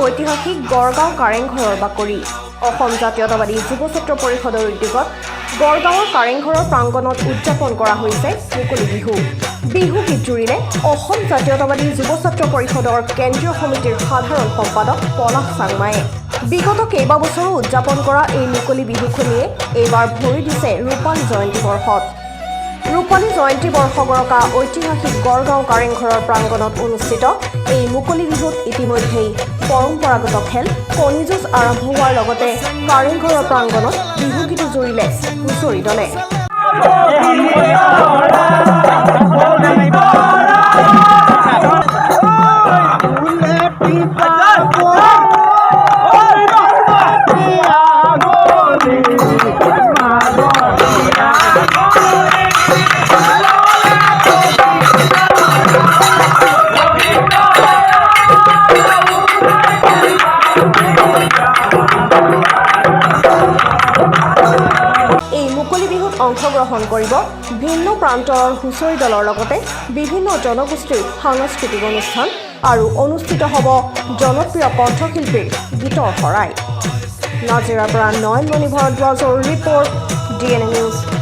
ঐতিহাসিক গড়গাঁও কাৰেংঘৰৰ বাকৰি অসম জাতীয়তাবাদী যুৱ ছাত্ৰ পৰিষদৰ উদ্যোগত গড়গাঁৱৰ কাৰেংঘৰৰ প্ৰাংগণত উদযাপন কৰা হৈছে মুকলি বিহু। বিহু গীত জুৰিলে অসম জাতীয়তাবাদী যুৱ ছাত্ৰ পৰিষদৰ কেন্দ্ৰীয় সমিতিৰ সাধাৰণ সম্পাদক পলাশ চাংমায়ে। বিগত কেইবাবছৰো উদযাপন কৰা এই মুকলি বিহুখনিয়ে এইবাৰ ভৰি দিছে ৰূপালী জয়ন্তী বৰ্ষত। ৰূপালী জয়ন্তী বৰ্ষগৰকা ঐতিহাসিক গড়গাঁও কাৰেংঘৰৰ প্ৰাংগণত অনুষ্ঠিত এই মুকলি বিহুত ইতিমধ্যেই পৰম্পৰাগত খেল কণী যুঁজ আৰম্ভ হোৱাৰ লগতে কাৰেংঘৰৰ প্ৰাংগণত বিহু গীত জুৰিলে হুঁচৰি দলে। অংশগ্ৰহণ কৰিব ভিন্ন প্ৰান্তৰ হুঁচৰি দলৰ লগতে বিভিন্ন জনগোষ্ঠীৰ সাংস্কৃতিক অনুষ্ঠান আৰু অনুষ্ঠিত হ'ব জনপ্ৰিয় কণ্ঠশিল্পীৰ গীতৰ শৰাই। নাজিৰাৰ পৰা নয়নমণি ভৰদ্বাজৰ ৰিপৰ্ট, DNA নিউজ।